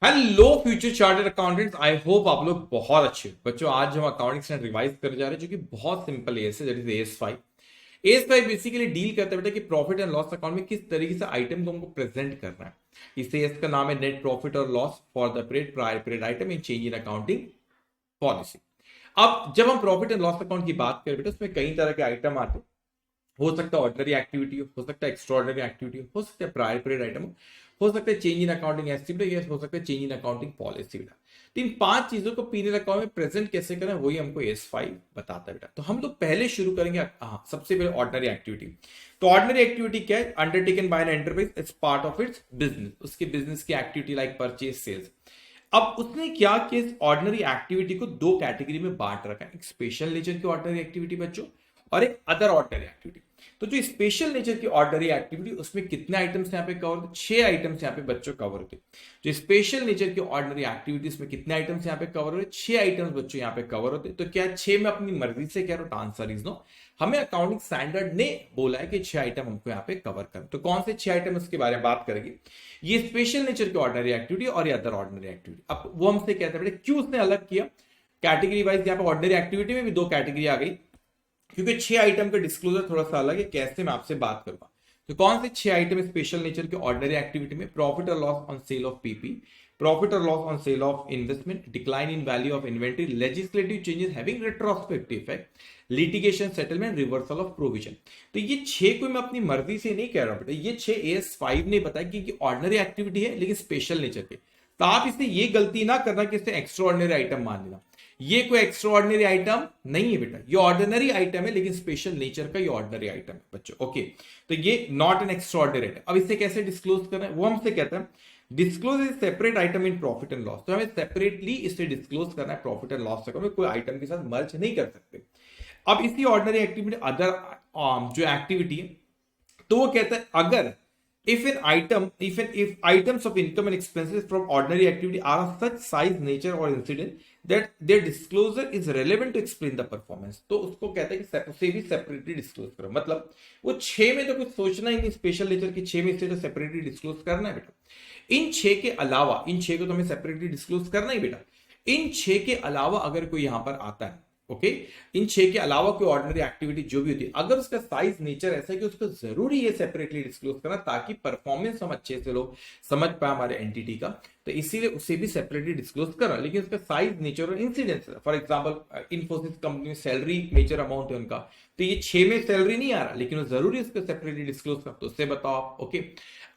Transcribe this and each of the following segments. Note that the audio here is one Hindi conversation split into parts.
Hello future chartered accountants, I hope आप लोग बहुत अच्छे हो। बच्चों, आज हम अकाउंटिंग स्टैंडर्ड रिवाइज करने जा रहे हैं जो कि बहुत सिंपल एएस है, that is as 5। As 5 basically deal करता है बेटा कि प्रॉफिट एंड लॉस अकाउंट में किस तरीके से आइटम को हमको प्रेजेंट करना है। इस एएस का नाम है नेट प्रॉफिट और loss for the period prior period item in change in accounting policy. अब जब हम प्रॉफिट एंड लॉस अकाउंट की बात करें बेटा, उसमें कई तरह के आइटम आते हैं। हो सकता है ऑर्डिनरी एक्टिविटी हो सकता है एक्स्ट्रॉर्डिनरी एक्टिविटी हो सकता है प्रायर पीरियड आइटम हो सकता है चेंज इन अकाउंटिंग एस्टिमेट या हो सकता है चेंज इन अकाउंटिंग पॉलिसी बेटा। तो इन पांच चीजों को पीनल अकाउंट में प्रेजेंट कैसे करें वही हमको एस 5 बताता है बेटा। तो हम लोग पहले शुरू करेंगे सबसे पहले ऑर्डिनरी एक्टिविटी। तो ऑर्डिनरी एक्टिविटी क्या है? Undertaken by an enterprise as part of its business, उसके बिजनेस की एक्टिविटी लाइक परचेज सेल्स। अब उसने क्या किया, इस ऑर्डिनरी एक्टिविटी को दो कैटेगरी में बांट रखा है, एक स्पेशल नेचर की ऑर्डिनरी एक्टिविटी बच्चों और एक अदर ऑर्डिनरी एक्टिविटी। तो जो स्पेशल नेचर की ऑर्डिनरी एक्टिविटी, उसमें कितने आइटम्स यहाँ पे कवर होते? 6 आइटम्स यहाँ पे बच्चों कवर होते। जो स्पेशल नेचर की ऑर्डिनरी एक्टिविटीज में कितने आइटम्स यहाँ पे कवर होते? 6 आइटम्स बच्चों यहाँ पे कवर होते। तो क्या 6 में अपनी मर्जी से कह रहा हूं? Answer is no. हमें अकाउंटिंग स्टैंडर्ड ने बोला है कि 6 आइटम हमको यहाँ पे कवर कर। तो कौन से 6 आइटम इसके बारे में बात करेंगे? ये स्पेशल नेचर की ऑर्डिनरी एक्टिविटी और ये अदर ऑर्डिनरी एक्टिविटी। अब वो हमसे कहते हैं क्यों उसने अलग किया कैटेगरी वाइज। यहाँ पे ऑर्डिनरी एक्टिविटी में भी दो कैटेगरी आ गई, क्योंकि 6 आइटम का डिस्क्लोजर थोड़ा सा अलग है। कैसे, मैं आपसे बात करूंगा। तो कौन से 6 आइटम स्पेशल नेचर के ऑर्डिनरी एक्टिविटी में? प्रॉफिट और loss on sale of PP, profit और loss on sale of investment, decline in value of inventory, legislative changes having retrospective effect, litigation settlement, reversal of provision. तो ये 6 को मैं अपनी मर्जी से नहीं कह रहा हूं बेटा, ये 6 AS 5 ने बताया कि ऑर्डिनरी एक्टिविटी है लेकिन स्पेशल नेचर के। तो आप इसे ये गलती ना करना कि इसे एक्स्ट्रा ऑर्डिनरी आइटम मान लेना। ये कोई एक्स्ट्रा ऑर्डिनरी आइटम नहीं है बेटा, ये ऑर्डिनरी आइटम है लेकिन स्पेशल नेचर का ये ऑर्डिनरी आइटम है बच्चों। ओके, तो ये not an extra ordinary item. अब इसे कैसे डिस्क्लोज करना है वो हमसे कहते हैं disclose is separate item in profit and loss. तो हमें सेपरेटली इसे डिस्क्लोज करना है प्रॉफिट एंड लॉस अकाउंट में, कोई आइटम के साथ मर्ज नहीं कर सकते। अब इसी ऑर्डिनरी एक्टिविटी अदर जो एक्टिविटी है, तो वो कहता है अगर if items of income and expenses from ordinary activity are of such size, nature or incident that their disclosure is relevant to explain the performance, तो उसको कहता है कि उसे भी सेपरेटली डिस्क्लोज करो। मतलब वो 6 में तो कुछ सोचना ही नहीं, स्पेशल नेचर की 6 में से तो सेपरेटली डिस्क्लोज करना है बेटा। इन 6 के अलावा, इन 6 को तो हमें सेपरेटली डिस्क्लोज करना ही बेटा। इन 6 के अलावा अगर कोई यहां पर आता है, ओके, इन 6 के अलावा कोई ऑर्डिनरी एक्टिविटी जो भी होती है, अगर उसका साइज नेचर ऐसा है कि उसको जरूरी है सेपरेटली डिस्क्लोज करना ताकि परफॉर्मेंस हम अच्छे से लोग समझ पाए हमारे एंटिटी का, तो इसीलिए उसे भी सेपरेटली डिस्क्लोज करना। लेकिन उसका साइज नेचर और incidence, for example Infosys company में सैलरी मेजर अमाउंट है उनका, तो ये 6 में सैलरी नहीं आ रहा लेकिन वो जरूरी है उसको सेपरेटली डिस्क्लोज कर, तो उससे बताओ आप। ओके,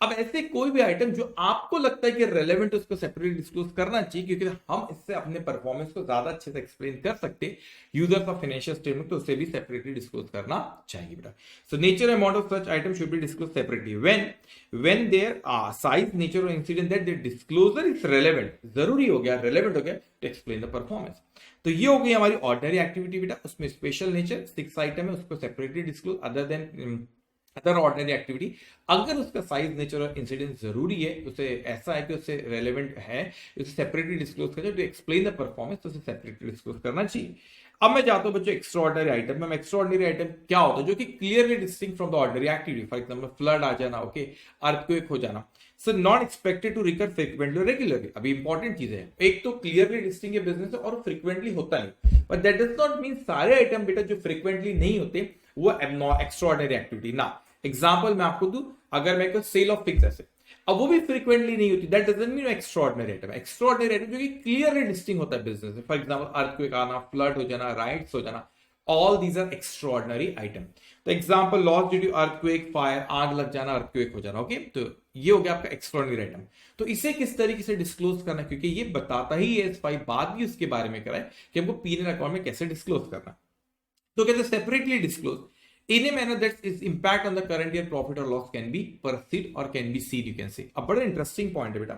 अब ऐसे कोई भी आइटम जो आपको लगता है कि रेलेवेंट, उसको सेपरेटली डिस्क्लोज करना चाहिए, क्योंकि हम इससे अपने परफॉर्मेंस को ज्यादा अच्छे से एक्सप्लेन कर सकते यूजर का फाइनेंशियल स्टेटमेंट, तो उसे भी सेपरेटली डिस्क्लोज करना चाहिए बेटा। So nature amount of such item should be disclose separately when their size nature और incident that their disclosure is relevant, जरूरी हो गया, रेलेवेंट हो गया टू एक्सप्लेन द परफॉर्मेंस। तो ये हो गई हमारी ऑर्डिनरी एक्टिविटी बेटा। उसमें स्पेशल नेचर 6 आइटम है, उसको separately disclose other than other ordinary activity. अगर उसका साइज नेचर और इंसिडेंट जरूरी है, उसे ऐसा है कि उससे रेलेवेंट है, उसे सेपरेटली डिस्क्लोज करें टू एक्सप्लेन द परफॉर्मेंस, तो उसे सेपरेटली डिस्क्लोज करना चाहिए। अब मैं जाता हूं बच्चों एक्स्ट्रा ऑर्डिनरी आइटम में। एक्स्ट्रा ऑर्डिनरी आइटम क्या होता है? जो कि clearly distinct from the ordinary activity. For example flood आ जाना, ओके, अर्थक्वेक हो जाना। So not expected to recur frequently regularly. अभी इंपॉर्टेंट चीज है, एक तो क्लियरली डिस्टिंक्ट है बिजनेस और फ्रीक्वेंटली होता नहीं, but that does not mean सारे आइटम बेटा जो फ्रीक्वेंटली नहीं होते वो एक्स्ट्रा ऑर्डिनरी एक्टिविटी ना। एग्जाम्पल मैं आपको दूं, अगर मैं कोई सेल ऑफ फिक्स एसेट, अब वो भी फ्रीक्वेंटली नहीं होती, that doesn't mean extraordinary item. Extraordinary item जो कि क्लियरली डिस्टिंक्ट होता है बिजनेस में, फॉर एग्जांपल अर्थक्वेक आना, फ्लड हो जाना, राइट्स हो जाना, all these are extraordinary item. तो example loss due to earthquake, fire, आग लग जाना, अर्थक्वेक हो जाना, ओके, तो ये हो गया आपका एक्स्ट्राऑर्डिनरी आइटम। तो इसे किस तरीके से डिस्क्लोज करना, क्योंकि ये बताता ही एस 5 बात भी उसके बारे में कराए कि हमको पीएनएल अकाउंट में कैसे डिस्क्लोज करना। तो कहते हैं separately disclose in a manner that its impact on the current year profit or loss can be perceived or can be seen, you can say। अब बड़ा इंटरेस्टिंग पॉइंट है बेटा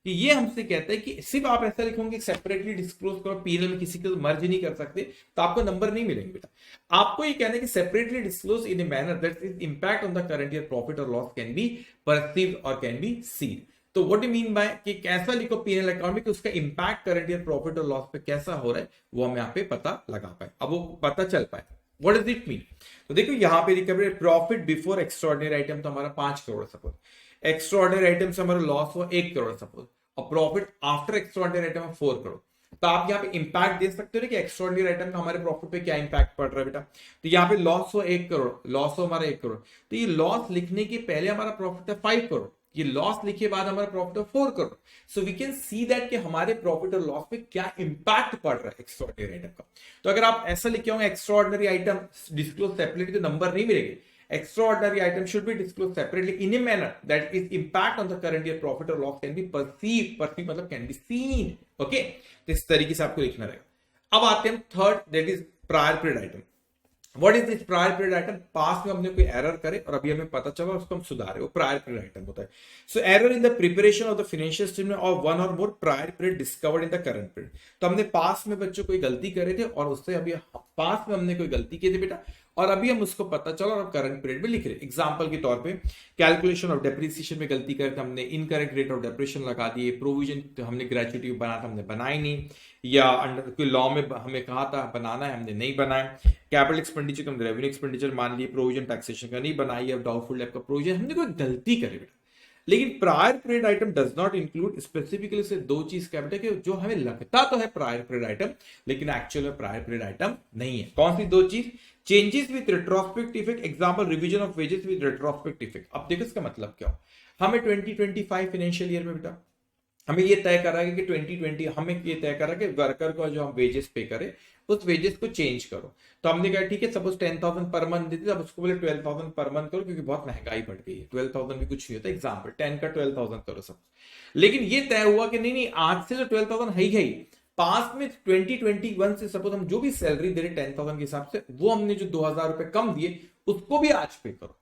कि ये हमसे कहता है कि सिर्फ आप ऐसा लिखोगे सेपरेटली डिस्क्लोज करो, पीएनएल में किसी को मर्ज नहीं कर सकते, तो आपको नंबर नहीं मिलेंगे बेटा। आपको ये कहना है कि separately disclose in a manner that is impact on the current year profit और लॉस कैन बी परसीव्ड और कैन बी सीन। तो व्हाट यू मीन बाय कि कैसा लिखो पीएनएल अकाउंट में कि उसका इंपैक्ट करंट ईयर प्रॉफिट और लॉस पे कैसा हो रहा है, वो हम यहाँ पे पता लगा पाए, अब वो पता चल पाए। What does it mean? तो देखो यहां पे लिखा है प्रॉफिट बिफोर एक्स्ट्राऑर्डिनरी आइटम तो हमारा 5 करोड़ सपोज, एक्स्ट्राऑर्डिनरी आइटम से हमारा लॉस हुआ 1 करोड़ सपोज, और प्रॉफिट आफ्टर एक्स्ट्राऑर्डिनरी आइटम है 4 करोड़। तो आप यहाँ पे इंपैक्ट दे सकते हो कि एक्स्ट्राऑर्डिनरी आइटम का हमारे प्रॉफिट पे क्या इंपैक्ट पड़ रहा है बेटा। तो यहाँ पे लॉस हो 1 करोड़, लॉस हो हमारा 1 करोड़, तो ये लॉस लिखने के पहले हमारा प्रॉफिट है 5 करोड़, ये लॉस लिखे बाद हमारा प्रॉफिट है 4 crore. So we can see that कि हमारे प्रॉफिट और लॉस पे क्या इंपैक्ट पड़ रहा है एक्स्ट्राऑर्डिनरी आइटम का। तो अगर आप ऐसा लिखे होंगे एक्स्ट्राऑर्डिनरी आइटम डिस्क्लोज सेपरेटली, तो नंबर नहीं मिलेंगे। Extraordinary item should be disclosed separately in a manner that its impact on the current year profit or loss can be perceived मतलब can be seen, okay? तो इस तरीके से आपको लिखना रहेगा। अब आते हैं third, that is prior period item. What is this prior period item? Past में हमने कोई एरर करे और अभी हमें पता चला उसको हम सुधारे, वो प्रायर पीरियड आइटम होता है। So error in the preparation of the financial statement of one और more prior period discovered in the current period. तो हमने पास्ट में बच्चों कोई गलती करे थे और उससे अभी पास्ट में हमने कोई गलती की थी बेटा, और अभी हम उसको पता चला और करंट पीरियड में लिख रहे। एग्जांपल के तौर पे कैलकुलेशन ऑफ डेप्रिसिएशन में गलती करे थे, हमने इनकरेक्ट रेट ऑफ डेप्रिसिएशन लगा दिए। प्रोविजन तो हमने ग्रेचुइटी बना था, हमने बनाई नहीं, या अंडर कोई लॉ में हमें कहा था बनाना है, हमने नहीं बनाया। कैपिटल एक्सपेंडिचर का हमने रेवेन्यू एक्सपेंडिचर मान लिए, प्रोविजन टैक्सेशन का नहीं बनाई, अब डाउटफुल डेट का प्रोविजन, हमने कोई गलती करे बेटा। लेकिन prior period item does not include specifically से दो चीज क्या बेटा, कि जो हमें लगता तो है प्रायर पीरियड आइटम लेकिन एक्चुअल में प्रायर पीरियड आइटम नहीं है। कौन सी दो चीज? Changes with retrospective effect, example revision of wages with retrospective effect. अब देखो इसका मतलब क्या हो, हमें 2025 फाइनेंशियल ईयर में बेटा हमें ये तय करा है कि 2020 हमें ये तय करा कि वर्कर को जो हम वेजेस पे करें उस वेजेस को चेंज करो। तो हमने कहा ठीक है, सपोज 10,000 पर मंथ देते, अब उसको बोले 12,000 पर मंथ करो क्योंकि बहुत महंगाई बढ़ गई है, 12,000 भी कुछ नहीं होता, एग्जाम्पल 10 का 12,000 करो सब। लेकिन ये तय हुआ कि नहीं नहीं, आज से जो 12,000 है ही, पास में 2021 से सपोज हम जो भी सैलरी दे रहे 10,000 के हिसाब से, वो हमने जो 2,000 रुपए कम दिए उसको भी आज पे करो।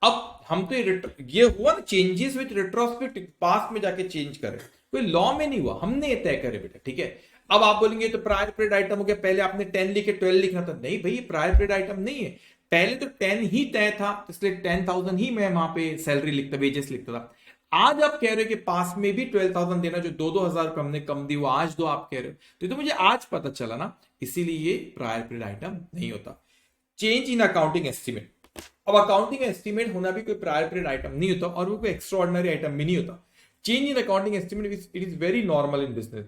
अब हम तो ये हुआ ना चेंजेस विद रेट्रोस्पेक्टिव, पास्ट में जाके चेंज करें, कोई लॉ में नहीं हुआ, हमने ये तय करे बेटा, ठीक है। अब आप बोलेंगे तो प्रायर पीरियड आइटम हो गया, पहले आपने 10 लिखे 12 लिखना था, नहीं भाई प्रायर पीरियड आइटम नहीं है, पहले तो 10 ही तय था, इसलिए 10,000 ही मैं वहां पे सैलरी लिखता, वेजेस लिखता था। आज आप कह रहे हो कि पास में भी 12,000 देना, जो 2,000 रुपए हमने कम दी वो आज दो आप कह रहे हो, तो मुझे आज पता चला ना, इसीलिए ये प्रायर पीरियड आइटम नहीं होता। चेंज इन अकाउंटिंग एस्टिमेट, अब अकाउंटिंग एस्टिमेट होना भी कोई प्रायर पीरियड आइटम नहीं होता और वो कोई एक्स्ट्राऑर्डिनरी आइटम भी नहीं होता। Change in accounting estimate it is very normal in business.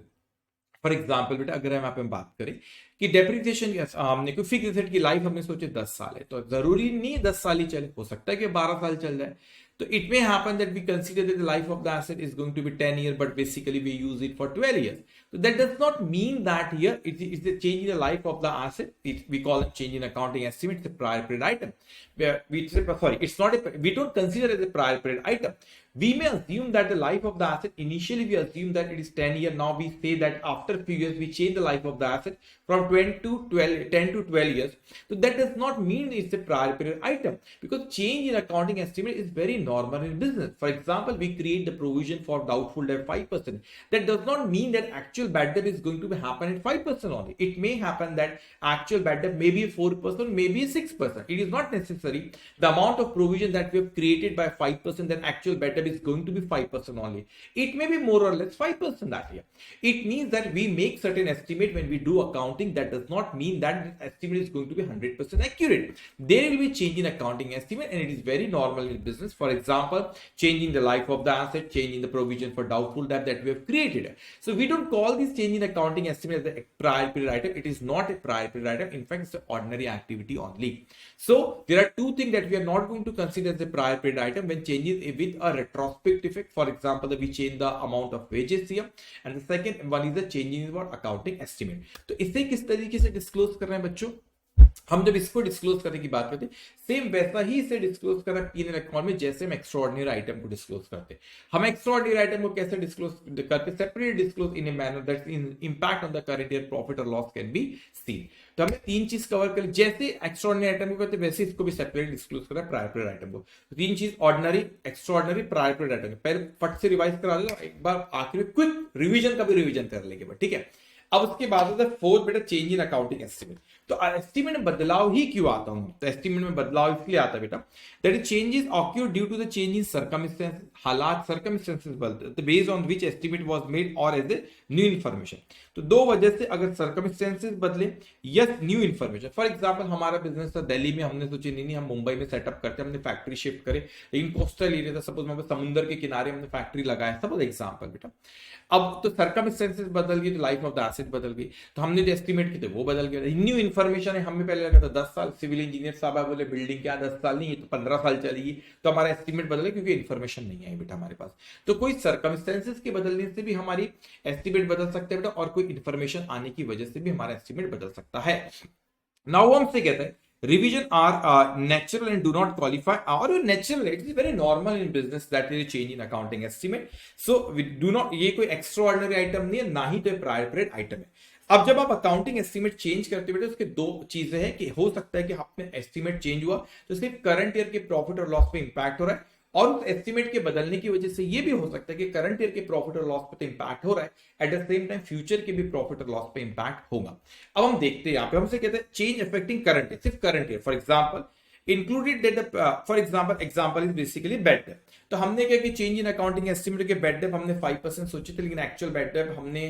For example बेटा अगर हम यहाँ पे बात करें कि डेप्रिसिएशन हमने कोई फिक्स एसेट की लाइफ हमने सोचे 10 साल है, तो जरूरी नहीं 10 साल ही चले, हो सकता है कि 12 साल चल जाए। तो it may happen that we consider that the life of the asset is going to be 10 years, but basically we use it for 12 years. So that does not mean that here it's a change in the life of the asset. We call it change in accounting estimate. It's a prior period item. It's not we don't consider it as a prior period item. We may assume that the life of the asset, initially we assume that it is 10 years. Now we say that after a few years we change the life of the asset from 10 to 12 years. So that does not mean it's a prior period item, because change in accounting estimate is very normal in business. For example, we create the provision for doubtful debt 5%. That does not mean that actual bad debt is going to happen at 5% only. It may happen that actual bad debt may be 4%, maybe 6%. It is not necessary the amount of provision that we have created by 5%, then actual bad debt is going to be 5% only. It may be more or less 5% that year. It means that we make certain estimate when we do accounting. That does not mean that the estimate is going to be 100% accurate. There will be change in accounting estimate, and it is very normal in business. For example, changing the life of the asset, changing the provision for doubtful debt that we have created. So we don't call this change in accounting estimate as a prior period item. It is not a prior period item. In fact, it's an ordinary activity only. So there are two things that we are not going to consider as a prior period item when changes with a retrospective effect. For example, that we change the amount of wages here, and the second one is the changing in what accounting estimate. तो इसे किस तरीके से डिस्क्लोज कर रहे हैं बच्चों? हम जब इसको डिस्क्लोज करने की बात करते हैं, सेम वैसा ही इसे डिस्क्लोज कर रहा है P&L अकाउंट में जैसे हम एक्स्ट्राऑर्डिनरी आइटम को डिस्क्लोज करते हैं। हम एक्स्ट्राऑर्डिनरी आइटम को कैसे डिस्क्लोज करते हैं? Separate disclose in a manner that impact on the current year profit और लॉस कैन बी सीन। तो हमने तीन चीज कवर कर, जैसे एक्स्ट्राऑर्डिनरी आइटम को करते हैं वैसे इसको भी सेपरेट डिस्क्लोज कर रहा है प्रायर पीरियड आइटम को। तो तीन चीज ordinary, extraordinary, prior period item. पहले फट से रिवाइज करा लो, एक बार आखिर में क्विक रिवीजन का भी रिवीजन कर लेंगे, ठीक है। अब उसके बाद होता है फोर्थ बेटा चेंज इन अकाउंटिंग एस्टिमेट। तो तो एस्टिमेट में बदलाव ही क्यों आता हूँ, तो एस्टिमेट में बदलाव इसलिए आता है बेटा that is changes occur due to the change in circumstances, हालात सर्कमस्टेंसेस बदलते हैं based on which estimate was made और एज ए न्यू इन्फॉर्मेशन। तो दो वजह से अगर सर्कमस्टेंसेस बदले या न्यू इन्फॉर्मेशन, फॉर एग्जांपल हमारा बिजनेस था दिल्ली में, हमने सोचे नहीं हम मुंबई में सेटअप करते हैं, हमने फैक्ट्री शिफ्ट करे, लेकिन कोस्टल एरिया था, सपोज वहां पे समुद्र के किनारे हमने फैक्ट्री लगाया, सपोज एग्जांपल बेटा। अब तो सर्कमस्टेंसेस बदल गई, तो लाइफ ऑफ द एसेट बदल गई, तो हमने जो एस्टिमेट किए थे वो बदल गया। न्यू इन्फॉर्मेशन है, हमें पहले लगा था 10 साल, सिविल इंजीनियर साहब है बोले बिल्डिंग क्या 10 साल नहीं, ये तो 15 साल चलेगी, तो हमारा एस्टिमेट बदल गया क्योंकि इन्फॉर्मेशन नहीं आई बेटा हमारे पास। तो कोई सर्कमस्टेंसेस के बदलने से भी हमारी एस्टिमेट बदल सकते हैं बेटा, और कोई इन्फॉर्मेशन आने की वजह से भी हमारा एस्टिमेट बदल सकता है। नाउ हमसे कहते हैं revision are natural and do not qualify, or natural, it is very normal in business that there is a change in accounting estimate, so we do not, ये कोई extraordinary item नहीं है, ना ही तो प्रायर पीरियड आइटम है। अब जब आप अकाउंटिंग एस्टिमेट चेंज करते हो उसके दो चीजें हैं कि हो सकता है कि आपने एस्टिमेट चेंज हुआ तो सिर्फ करंट ईयर के प्रॉफिट और लॉस पे इंपैक्ट हो रहा है, और उस एस्टिमेट के बदलने की वजह से ये भी हो सकता है कि करंट ईयर के प्रॉफिट और लॉस पे तो इंपैक्ट हो रहा है, at the same time future के भी प्रॉफिट और लॉस पे इंपैक्ट होगा। अब हम देखते हैं यहाँ पे हमसे कहते हैं चेंज अफेक्टिंग करंट ईयर, सिर्फ current year, for example included debt, for example is basically bad debt. तो हमने क्या कि चेंज इन अकाउंटिंग एस्टिमेट के बेड डेप हमने 5% सोचे थे, लेकिन एक्चुअल बेड डेप हमने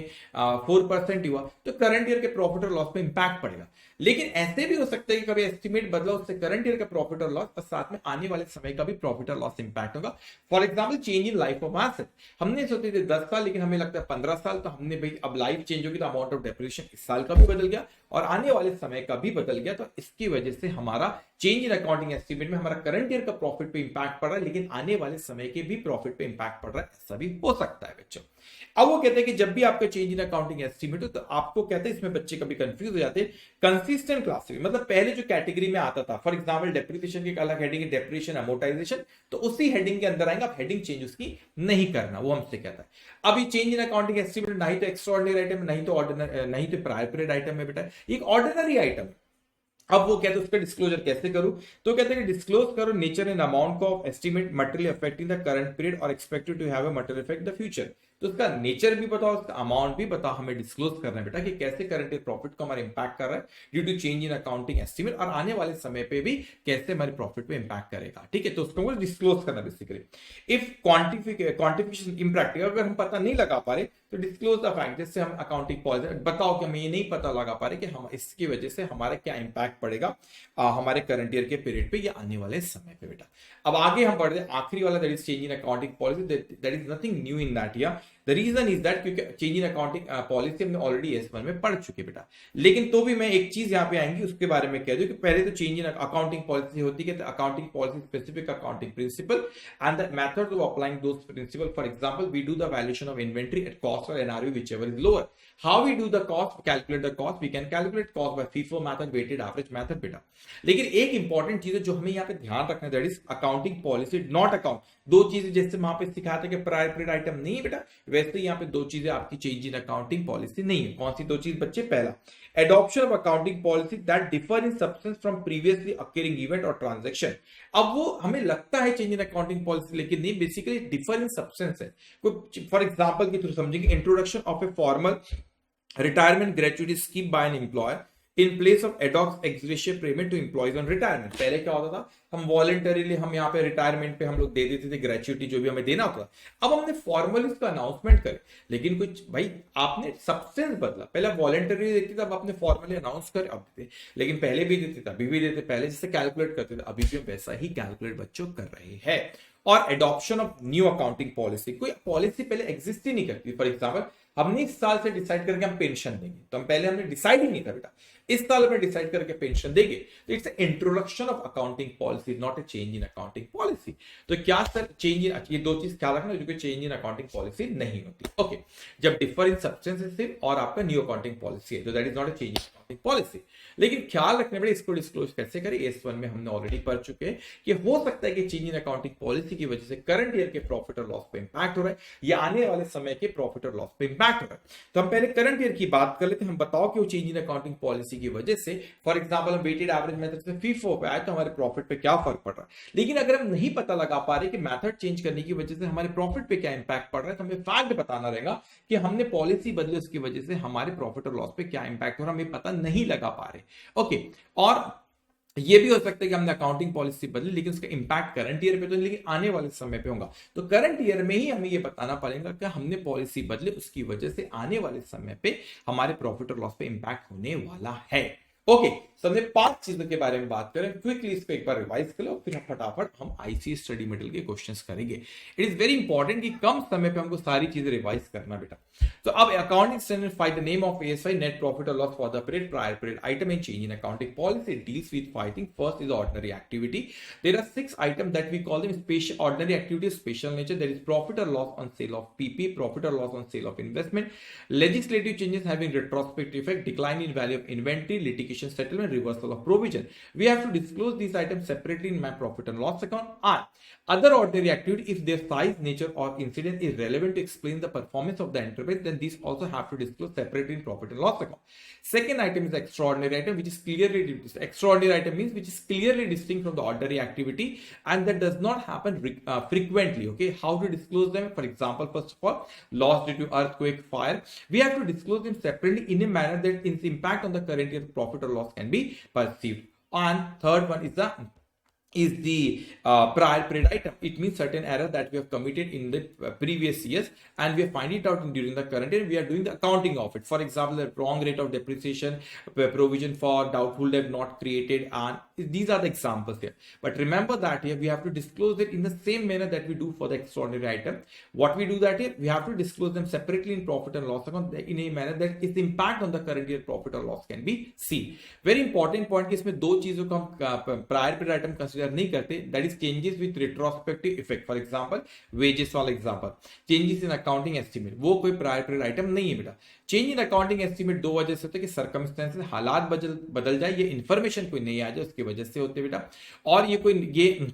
4% हुआ, तो करंट ईयर के प्रॉफिट और लॉस पे इंपैक्ट पड़ेगा। लेकिन ऐसे भी हो सकता है कि कभी एस्टिमेट बदला, उससे करंट ईयर का प्रॉफिट और लॉस और साथ में आने वाले समय का भी प्रॉफिट और लॉस इंपैक्ट होगा। For example change in life of asset, हमने सोचे थे 10 साल, लेकिन हमें लगता है 15 साल, तो हमने भाई अब लाइफ चेंज होगी तो अमाउंट ऑफ डेप्रिसिएशन इस साल का भी बदल गया और आने वाले समय का भी बदल गया, तो इसकी वजह से हमारा चेंज इन अकाउंटिंग एस्टिमेट में हमारा करंट ईयर का प्रॉफिट पे इंपैक्ट पड़ रहा है, लेकिन आने वाले समय के भी प्रॉफिट पे इंपैक्ट पड़ रहा है, ऐसा भी हो सकता है बच्चों। अब वो कहते हैं कि जब भी आपका चेंज इन अकाउंटिंग एस्टिमेट हो तो आपको कहते हैं, इसमें बच्चे कभी कंफ्यूज हो जाते हैं, कंसिस्टेंट क्लासिफिकेशन, मतलब पहले जो कैटेगरी में आता था, फॉर एग्जांपल डेप्रिसिएशन की अलग हेडिंग है, डेप्रिसिएशन अमोर्टाइजेशन, तो उसी हेडिंग के अंदर आएंगे, आप हेडिंग चेंज उसकी नहीं करना, वो हमसे कहता है। अभी चेंज इन अकाउंटिंग एस्टिमेट नहीं तो एक्स्ट्राऑर्डिनरी आइटम, नहीं तो ऑर्डिनरी, नहीं तो प्रायर पीरियड आइटम है बेटा, एक ऑर्डिनरी आइटम। अब वो कहते हैं उसका डिस्क्लोजर कैसे करूं, तो कहते हैं कि डिस्क्लोज करो nature and amount of estimate material affecting the current period और expected to have a material effect the future. तो उसका नेचर भी बताओ, उसका अमाउंट भी बताओ, हमें डिस्क्लोज करना है बेटा कि कैसे करंट ईयर प्रॉफिट को हमारा इंपैक्ट कर रहा है due to change in accounting estimate, और आने वाले समय पे भी कैसे हमारे प्रॉफिट पे इंपैक्ट करेगा, ठीक है। तो उसको डिस्क्लोज करना बेसिकली। इफ क्वांटिफिकेशन इम्प्रैक्टिकल, अगर हम पता नहीं लगा पा रहे तो डिस्क्लोज द फैक्ट, जैसे हम अकाउंटिंग पॉलिसी बताओ कि हमें ये नहीं पता लगा पा रहे कि हम इसकी वजह से हमारा क्या इंपैक्ट पड़ेगा हमारे करंट ईयर के पीरियड पे या आने वाले समय पे बेटा। अब आगे हम बढ़ते हैं आखिरी वाला, that is change in accounting policy, that is nothing new in that year. The reason is that क्योंकि चेंज इन अकाउंटिंग पॉलिसी हमने ऑलरेडी S1 में पढ़ चुके बेटा, लेकिन तो भी मैं एक चीज यहाँ पे आएंगी उसके बारे में कह दूं कि पहले तो चेंज इन अकाउंटिंग पॉलिसी होती है, accounting policy specific accounting principle and the methods of applying those principle. For example we do the valuation of inventory at cost और NRV whichever is lower. How we do the cost, calculate the cost, we can calculate cost by FIFO method, weighted average method बेटा। लेकिन एक इंपॉर्टेंट चीज है जो हमें यहाँ पे ध्यान रखना है, that is accounting policy not account. दो चीजें जैसे वहां पे सिखाया था कि प्रायर पीरियड आइटम नहीं है बेटा, वैसे यहाँ पे दो चीजें आपकी चेंज इन अकाउंटिंग पॉलिसी नहीं है। कौन सी दो चीज बच्चे, पहला adoption of accounting policy that differ in substance from previously occurring event और ट्रांजैक्शन। अब वो हमें लगता है चेंज इन अकाउंटिंग पॉलिसी, लेकिन नहीं, बेसिकली डिफर इन सब्सटेंस है। फॉर एग्जांपल के थ्रू समझेंगे, introduction of a formal retirement gratuity scheme by an employer in place of ad hoc ex gratia payment to employees on retirement. पहले क्या होता था, हम वॉलंटरीली हम यहाँ पे रिटायरमेंट पे हम लोग दे देते थे ग्रेचुइटी जो भी हमें देना होता था। अब हमने फॉर्मली इसका अनाउंसमेंट करे, लेकिन कुछ भाई आपने सब्सटेंस बदला, पहले वॉलंटरी देते थे, अब आपने फॉर्मली अनाउंस करे अब देते, लेकिन पहले भी देते थे अभी भी देते, पहले जैसे कैलकुलेट करते थे अभी भी हम वैसा ही कैलकुलेट बच्चों कर रहे हैं। और adoption of new accounting policy, कोई पॉलिसी पहले एग्जिस्ट ही नहीं करती। फॉर एग्जाम्पल हमने इस साल से डिसाइड करके हम पेंशन देंगे, तो हम पहले हमने डिसाइड ही नहीं था बेटा, इस साल में डिसाइड करके पेंशन देंगे, तो it's introduction of accounting policy, not a change in accounting policy. तो क्या सर चेंज इन, ये दो चीज ख्याल रखना, जो कि चेंज इन अकाउंटिंग पॉलिसी नहीं होती। ओके, जब डिफर इन सब्सटेंस और आपका न्यू अकाउंटिंग पॉलिसी है, तो that is not a change in accounting policy. लेकिन ख्याल रखने पड़े इसको डिस्क्लोज कैसे करें, S1 में हमने ऑलरेडी पढ़ चुके हैं कि हो सकता है कि चेंज इन अकाउंटिंग पॉलिसी की वजह से करंट ईयर के प्रॉफिट और लॉस पे इंपैक्ट हो रहा है या आने वाले समय के प्रॉफिट और लॉस पे इंपैक्ट हो रहा है। तो हम पहले करंट ईयर की बात कर लेते हैं। हम बताओ कि वो चेंज इन अकाउंटिंग पॉलिसी की वजह से, फॉर एग्जांपल हम वेटेड एवरेज मेथड से FIFO पे आए तो हमारे प्रॉफिट पे क्या क्या फर्क पड़ रहा है। लेकिन अगर हम नहीं पता लगा पा रहे कि मेथड चेंज करने की वजह से हमारे प्रॉफिट पे क्या इंपैक्ट पड़ रहा है, तो हमें फैक्ट बताना रहेगा कि हमने पॉलिसी बदली, उसकी वजह से हमारे प्रॉफिट और लॉस पे क्या इंपैक्ट हो रहा है, हमें पता नहीं लगा पा रहे। ओके, और ये भी हो सकता है कि हमने अकाउंटिंग पॉलिसी बदली लेकिन उसका इंपैक्ट करंट ईयर पे तो नहीं, लेकिन आने वाले समय पे होगा। तो करंट ईयर में ही हमें ये बताना पड़ेगा कि हमने पॉलिसी बदली, उसकी वजह से आने वाले समय पे हमारे प्रॉफिट और लॉस पे इंपैक्ट होने वाला है। ओके, तो हमने 5 चीजों के बारे में बात करें, क्विकली इसको एक बार रिवाइज कर लो, फिर फटाफट हम आईसी स्टडी मटेरियल के क्वेश्चंस करेंगे। इट इज वेरी इंपॉर्टेंट कि कम समय पे हमको सारी चीजें रिवाइज करना बेटा। तो अब accounting standard find the name of ASI, net profit और loss for the period, prior period item and change in accounting policy deals with fighting. First is ordinary activity. There are 6 items that we call them special ordinary activity of special nature. There is profit or loss on sale of PP, profit or loss on sale of investment, legislative changes having retrospective effect, decline in value of inventory, litigation settlement, reversal of provision. We have to disclose these items separately in my profit and loss account. And other ordinary activity, if their size, nature or incidence is relevant to explain the performance of the enterprise, then these also have to disclose separately in profit and loss account. Second item is extraordinary item, which is clearly extraordinary item means which is clearly distinct from the ordinary activity and that does not happen frequently. Okay, how to disclose them? For example, first of all, loss due to earthquake, fire, we have to disclose them separately in a manner that its impact on the current year profit or loss can be perceived. And third one is the prior period item. It means certain error that we have committed in the previous years and we find it out during the current year. We are doing the accounting of it. For example, the wrong rate of depreciation, provision for doubtful debt not created, and these are the examples here. But remember that here we have to disclose it in the same manner that we do for the extraordinary item. What we do that here, we have to disclose them separately in profit and loss account in a manner that its impact on the current year profit or loss can be seen. Very important point कि इसमें 2 चीजों को हम प्रायर पीरियड आइटम कंसीडर नहीं करते, that is changes with retrospective effect. For example wages वाला example, changes in accounting estimate, वो कोई प्रायर पीरियड आइटम नहीं है बेटा। चेंज इन अकाउंटिंग एस्टीमेट 2 वजह से होता है कि सर्कमस्टेंसेस, हालात बदल जाए, ये इन्फॉर्मेशन कोई नहीं आ जाए, उसकी वजह से होते बेटा। और ये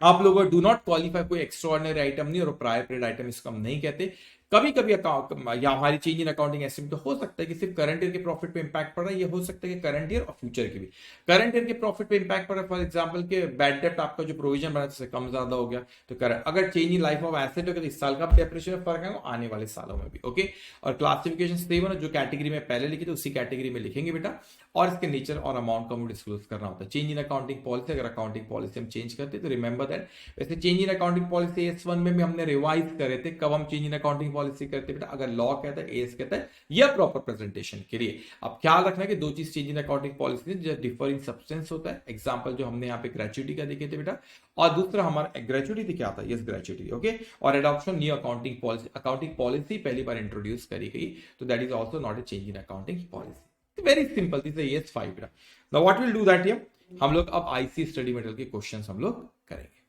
आप लोगों डू नॉट क्वालिफाई, कोई एक्स्ट्राऑर्डिनरी आइटम नहीं और प्रायर पीरियड आइटम इसको हम नहीं कहते। कभी कभी या हमारी चेंज इन अकाउंटिंग एस्टीमेट तो हो सकता है कि सिर्फ करंट ईयर के प्रॉफिट पे इंपैक्ट पड़ रहा है, ये हो सकता है कि करंट ईयर और फ्यूचर के भी। करंट ईयर के प्रॉफिट पे इंपैक्ट पड़ रहा है, फॉर एग्जांपल के बैड डेप्ट आपका जो प्रोविजन बना उससे कम ज्यादा हो गया, तो करंट अगर change in life of asset हो गया तो इस साल का डेप्रिसिएशन में फर्क है आने वाले सालों में भी। ओके, और क्लासिफिकेशन सेम जो कैटेगरी में पहले लिखी थी उसी कैटेगरी में लिखेंगे बेटा, और इसके नेचर और अमाउंट को हमें डिस्क्लोज करना होता है। चेंज इन अकाउंटिंग पॉलिसी, अगर अकाउंटिंग पॉलिसी हम चेंज करते तो रिमेंबर दैट। वैसे change in accounting policy S1 में भी हमने रिवाइज करे थे, कब हम चेंज इन अकाउंटिंग पॉलिसी करते बेटा, अगर लॉ कहता है, एएस कहता है, या प्रॉपर प्रेजेंटेशन के लिए। अब ख्याल रखना कि 2 चीज चेंज इन अकाउंटिंग पॉलिसी जो डिफर इन सब्सटेंस होता है। एग्जांपल जो हमने यहाँ पे ग्रेचुइटी का देखे थे बेटा, और दूसरा हमारा ग्रेचुइटी क्या था, यस ग्रेचुइटी। ओके, और adoption new accounting policy, accounting policy पहली बार इंट्रोड्यूस करी गई, तो that is also not a change in accounting policy. Very simple, this is S 5 बेटा। Now what will do that here, हम लोग अब आईसी स्टडी मटेरियल के क्वेश्चंस हम लोग करेंगे।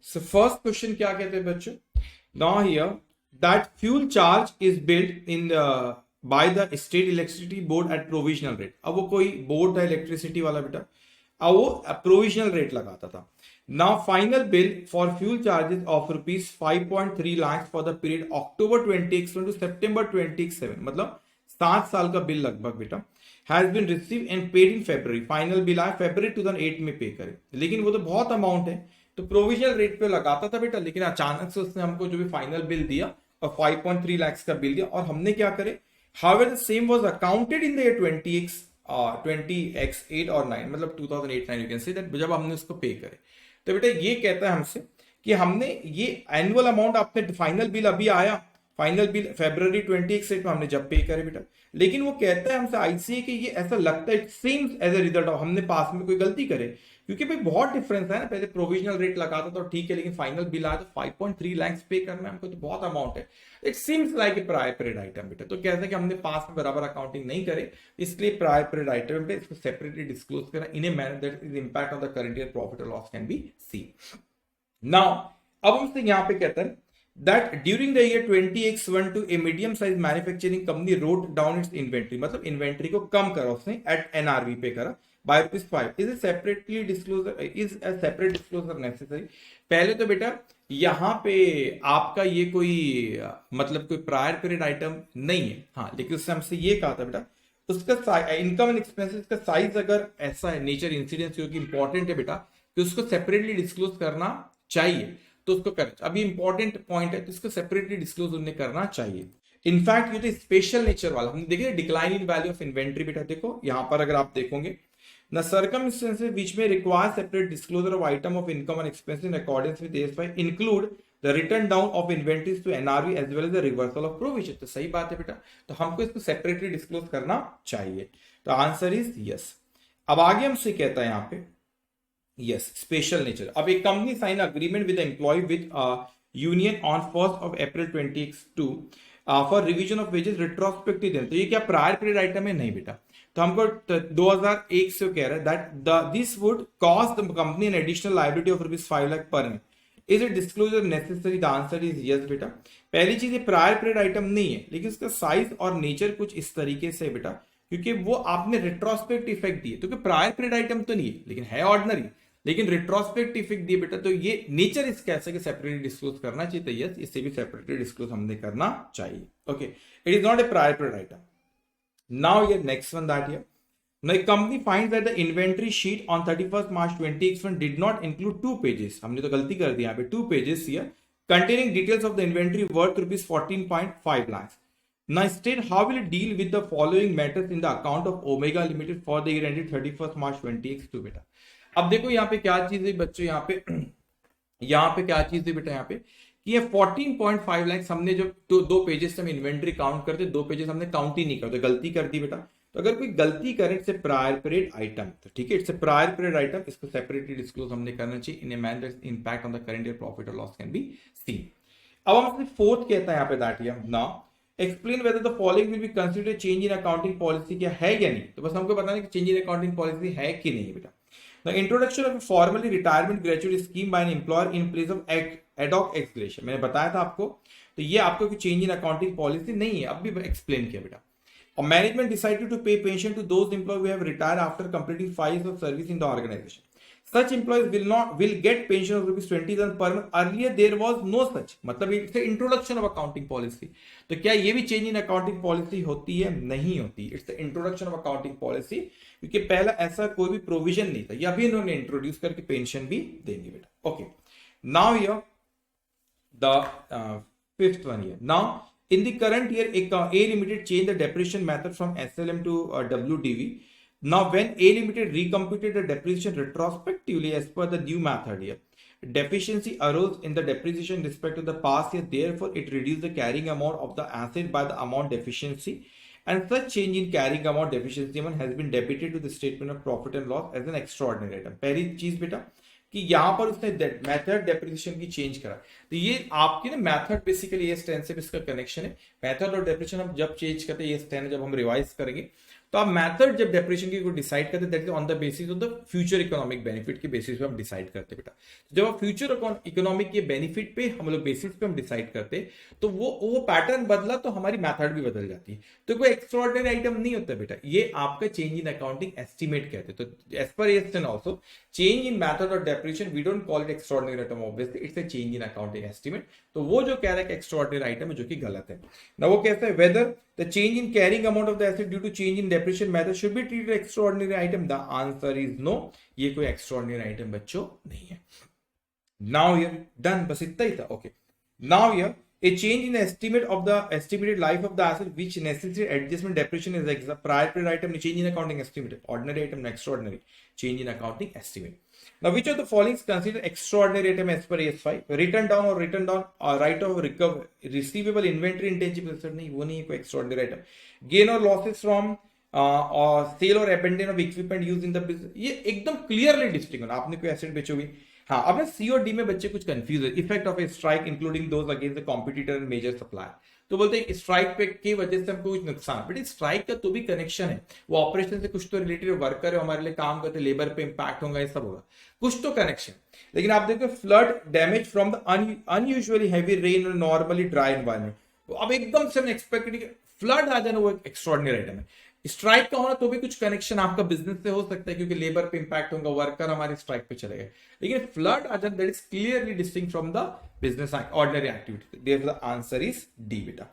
सो फर्स्ट क्वेश्चन क्या कहते हैं बच्चों, now here that fuel charge is billed in by the state electricity board at provisional rate. अब वो कोई बोर्ड है इलेक्ट्रिसिटी वाला बेटा, अब वो प्रोविजनल रेट लगाता था। Now final bill for fuel charges of rupees 5.3 lakh for the period October 2021 to September 2027, मतलब 7 साल का बिल लगभग बेटा, has been receive and paid in February. Final bill आया फरवरी 2008 में पे करे, लेकिन वो तो बहुत अमाउंट है, तो प्रोविजनल रेट पे लगाता था बेटा, लेकिन अचानक से उसने हमको जो भी फाइनल बिल दिया और 5.3 लाख का बिल दिया, और हमने क्या करे, however the same was accounted in the year 20x 8 और 9, मतलब 2008-9 यू कैन से दैट, जब हमने उसको पे करे। तो बेटा ये कहता है हमसे कि हमने ये एनुअल अमाउंट, आपने फाइनल बिल अभी आया, फाइनल बिल फरवरी 20 में हमने जब पे करे बेटा, लेकिन वो कहता है हमसे आईसीए कि ये ऐसा लगता है, it seems as a result of हमने पास में कोई गलती करे, क्योंकि भाई बहुत डिफरेंस है ना, पहले प्रोविजनल रेट लगाता तो ठीक है, लेकिन फाइनल बिल आया तो 5.3 लाख पे करना है हमको, तो बहुत अमाउंट है। It seems like a prior period item बेटा, तो कहता है कि हमने पास में बराबर अकाउंटिंग नहीं करे, इसलिए प्रायर पीरियड आइटम पे इसको सेपरेटली डिस्क्लोज करना in a manner that is impact on the current year profit और loss can be seen. Now अब हमसे यहाँ पे कहता है that during the year 20x1 to a medium sized manufacturing company wrote down its inventory, मतलब इन्वेंट्री को कम करा उसने at NRV पे करा by ₹5, is a separately disclosure, is a separate disclosure necessary। पहले तो बेटा यहाँ पे आपका ये कोई मतलब कोई प्रायर पीरियड आइटम नहीं है, हाँ, लेकिन उससे हमसे ये कहा था बेटा उसका इनकम एंड एक्सपेंसेस का साइज अगर ऐसा है, नेचर इंसिडेंस जो कि इंपॉर्टेंट है बेटा, कि उसको सेपरेटली डिस्क्लोज करना चाहिए तो उसको कर, अभी इंपॉर्टेंट पॉइंट है, तो इसको सेपरेटली डिस्क्लोज उन्हें करना चाहिए। इनफैक्ट ये तो स्पेशल नेचर वाला, हम देखिए decline in value of inventory बेटा, देखो यहां पर अगर आप देखोगे, the circumstances which may require separate disclosure of item of income and expenses in accordance with AS5 include the return down of inventories to NRV as well as the reversal of provision। तो सही बात है बेटा, तो हमको इसको सेपरेटली डिस्क्लोज करना चाहिए, तो आंसर इज यस। अब आगे हमसे कहता है यहाँ पे यस स्पेशल नेचर। अब एक company sign agreement with employ with union on 1 April 2022 for revision of wages retrospective, तो ये क्या प्रायर पीरियड आइटम है? नहीं बेटा, तो हमको 2001 से कह रहा है that this would cost the company an additional liability of ₹5 lakh पर annum। Is it disclosure necessary? The answer is yes बेटा। पहली चीज ये प्रायर पीरियड आइटम नहीं है, लेकिन इसका साइज और नेचर कुछ इस तरीके से बेटा, क्योंकि वो आपने रिट्रोस्पेक्ट इफेक्ट दिए, तो प्रायर पीरियड आइटम तो नहीं है लेकिन है ऑर्डिनरी, लेकिन रिट्रोस्पेक्ट इफेक्ट दिए बेटा, तो ये नेचर इस कैसे सेपरेटली डिस्क्लोज करना चाहिए, तो यस इससे भी सेपरेटली डिस्क्लोज हमने करना चाहिए। Okay, it is not a prior period item. Now here next one that here. Now a company finds that the inventory sheet on 31st March 2021 did not include 2 pages. हमने तो गलती कर दी यहाँ पे, 2 pages here containing details of the inventory worth ₹14.5 lakhs. Now instead, how will it deal with the following matters in the account of Omega Limited for the year ended 31st March 2022 बेटा। अब देखो यहाँ पे क्या चीज है बच्चों, यहाँ पे क्या चीज है बेटा, यहाँ पे कि ये 14.5 लाख हमने जो दो पेजेस हम इन्वेंट्री काउंट करते, 2 पेजेस हमने काउंट ही नहीं करते, गलती कर दी बेटा। तो अगर कोई गलती करे इट्स प्रायर पीरियड आइटम, तो ठीक है, इट्स प्रायर पीरियड आइटम, इसको सेपरेटली डिस्क्लोज हमने करना चाहिए in a manner that impact on the current year profit और लॉस कैन बी सीन। अब हम अपने फोर्थ कहता है यहाँ पे that here now explain whether the following will be considered change in accounting policy, क्या है या नहीं, तो बस हमको बताना कि चेंज इन अकाउंटिंग पॉलिसी है कि नहीं बेटा। The introduction of a formally retirement gratuity scheme by an employer in place of ad hoc ex-gratia, मैंने बताया था आपको, तो ये आपको कोई चेंज इन अकाउंटिंग पॉलिसी नहीं है, अब भी एक्सप्लेन किया बेटा। और management decided to pay pension to those employ who have retired after completing 5 years of service in the organization. Such employees will get pension of ₹20,000 per month. Earlier there was no such, मतलब it's introduction of accounting policy. तो क्या ये भी चेंज इन अकाउंटिंग पॉलिसी होती है? नहीं होती, it's the introduction of accounting policy, क्योंकि पहला ऐसा कोई भी प्रोविजन नहीं था, या भी इन्होंने इंट्रोड्यूस करके पेंशन भी देंगे बेटा। Okay, now here the fifth one here. Now in the current year A Limited changed the depreciation method from SLM to WDV. Now when A Limited recomputed the depreciation retrospectively as per the new method here, deficiency arose in the depreciation in respect to the past year, therefore it reduced the carrying amount of the asset by the amount deficiency, and such change in carrying amount deficiency amount has been debited to the statement of profit and loss as an extraordinary item। पहली चीज बेटा कि यहां पर उसने मेथड डेप्रिसिएशन की चेंज करा, तो ये आपकी ना मेथड बेसिकली ये स्टैंड से इसका कनेक्शन है। मेथड और डेप्रिसिएशन हम जब चेंज करते हैं, ये स्टैंड जब हम रिवाइज करेंगे, तो आप मेथड जब डेप्रिसिएशन की डिसाइड करते हैं that is on the basis of the future economic benefit के बेसिस पे हम डिसाइड करते हैं बेटा। जब आप फ्यूचर इकोनॉमिक के बेनिफिट पे हम लोग बेसिस पे हम डिसाइड करते हैं, तो वो पैटर्न बदला तो हमारी मेथड भी बदल जाती है, तो कोई एक्स्ट्राऑर्डिनरी आइटम नहीं होता बेटा, ये आपका चेंज इन अकाउंटिंग एस्टिमेट कहते हैं। तो as per AS ten also change in method और depreciation we don't call it extraordinary item, obviously it's a change in accounting estimate. तो वो जो कह रहा है कि एक्स्ट्राऑर्डिनरी आइटम है, जो कि गलत है ना, वो कहता है weather the change in carrying amount of the asset due to change in depreciation method should be treated extraordinary item, the answer is no, ये कोई extraordinary item बच्चों नहीं है। now here done, बस इतना ही था। okay, now here a change in the estimate of the estimated life of the asset which necessitates adjustment depreciation is like the prior period item, change in accounting estimate, ordinary item, extraordinary change in accounting estimate। Now which of the following is considered extraordinary item as per AS5? Written down right of receivable inventory intangible asset, नहीं वो नहीं है कोई extraordinary item। Gain or losses from sale or abandon of equipment used in the business, ये एकदम clearly distinct होना, आपने कोई asset बेचोगे। हाँ, आपने सी और डी में बच्चे कुछ कंफ्यूज है। Effect of a strike including those against the competitor and major supplier, तो बोलते हैं स्ट्राइक पे की वजह से हमको कुछ नुकसान, बट स्ट्राइक का तो भी कनेक्शन है, वो ऑपरेशन से कुछ तो रिलेटेड वर्कर है, हमारे लिए काम करते, लेबर पे इंपैक्ट होगा, ये सब होगा, कुछ तो कनेक्शन। लेकिन आप देखो flood damage from the unusually heavy rain और नॉर्मली ड्राई एनवायरमेंट, अब एकदम से एक्सपेक्टेड फ्लड आ जाना, वो एक एक्स्ट्राऑर्डिनरी आइटम है। स्ट्राइक का होना तो भी कुछ कनेक्शन आपका बिजनेस से हो सकता है, क्योंकि लेबर पे इंपैक्ट होगा, वर्कर हमारे स्ट्राइक पे चले गए, लेकिन फ्लड आ जाना that is clearly distinct from the business ordinary activity, therefore the answer is D बेटा।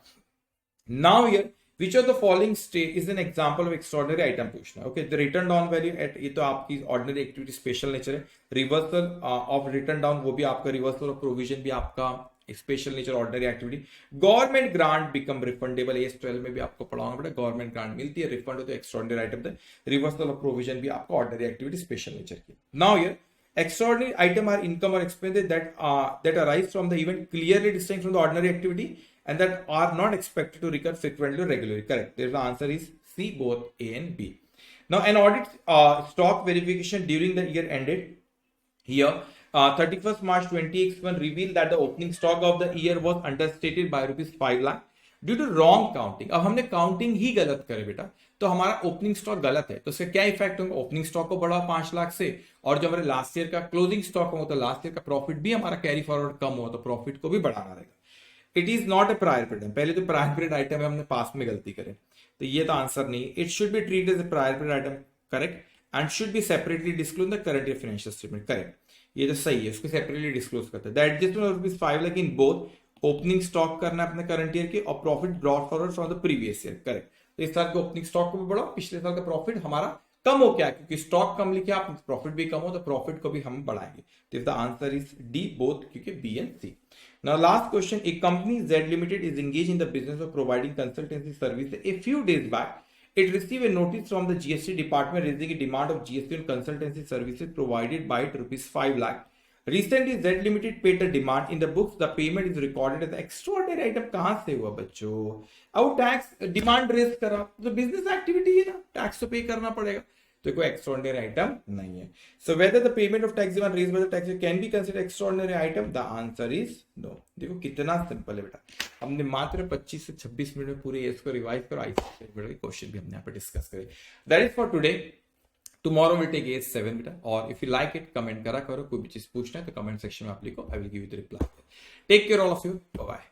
Now here which of the following state is an example of extraordinary item पूछना है। Okay, the written down value at, ये तो आपकी ऑर्डिनरी एक्टिविटी स्पेशल नेचर है। रिवर्सल ऑफ रिटर्न डाउन वो भी आपका, रिवर्सल ऑफ प्रोविजन भी आपका special nature ordinary activity. Government grant become refundable, AS 12 में भी आपको पढ़ाऊंगा बेटा, गवर्नमेंट ग्रांट मिलती है, रिफंड होते हैं, एक्स्ट्रॉर्डिनरी आइटम थे। रिवर्सल ऑफ प्रोविजन भी आपका ऑर्डिनरी एक्टिविटी स्पेशल नेचर की। Now here extraordinary item are income or expenses that arise from the event clearly distinct from the ordinary activity and that are not expected to recur frequently or regularly. Correct. There the answer is C, both A and B. Now an audit stock verification during the year ended here 31st March 2021 revealed that the opening stock of the year was understated by rupees 5 lakh due to wrong counting. अब हमने काउंटिंग ही गलत करे बेटा, तो हमारा ओपनिंग स्टॉक गलत है, तो इसका क्या इफेक्ट होगा? ओपनिंग स्टॉक को बढ़ा 5 लाख से, और जो हमारे लास्ट ईयर का क्लोजिंग स्टॉक हो तो लास्ट ईयर का प्रॉफिट भी हमारा कैरी फॉरवर्ड कम हो तो प्रॉफिट को भी बढ़ाना रहेगा। It is not a prior period, पहले तो प्रायर पीरियड आइटम है, हमने पास में गलती करे, तो ये तो आंसर नहीं। It should be treat as a prior period item, correct, and should be separately disclose the current year financial statement, correct, ये तो सही है, उसको सेपरेटली डिस्क्लोज करते हैं। The adjustment of rupees 5 lakh in both opening stock करना है अपने करंट ईयर के और profit brought forward from the previous year, correct. तो इस साल के ओपनिंग स्टॉक को भी बढ़ाओ, पिछले साल का प्रॉफिट हमारा कम हो गया क्योंकि स्टॉक कम लिखे आप, प्रॉफिट भी कम हो तो प्रॉफिट को भी हम बढ़ाएंगे। तो the answer is D both, क्योंकि B and C. Now last question, a company Z Limited is engage in the business of providing consultancy service. A few days back it received a notice from the GST department raising a demand of GST on consultancy services provided by it rupees 5 lakh. Recently Z Limited paid the demand in the books. The payment is recorded as extraordinary item. कहां से हुआ बच्चों? अब टैक्स डिमांड रेज करा तो बिजनेस एक्टिविटी है ना, टैक्स तो पे करना पड़ेगा, तो कोई एक्स्ट्राऑर्डिनरी आइटम नहीं है। So whether the payment of tax demand raise by the tax can be considered extraordinary item, the answer is no. देखो कितना सिंपल है बेटा, हमने मात्र 25 से 26 मिनट में पूरे इसको रिवाइज करो, आईसीएसई के क्वेश्चन भी हमने यहाँ पे डिस्कस करे। That is for today. Tomorrow will take AS 7 बेटा, और if you like it comment करा करो, कोई भी चीज पूछना है तो कमेंट सेक्शन में आप लिखो, I will give you the reply. Take care all of you, bye bye.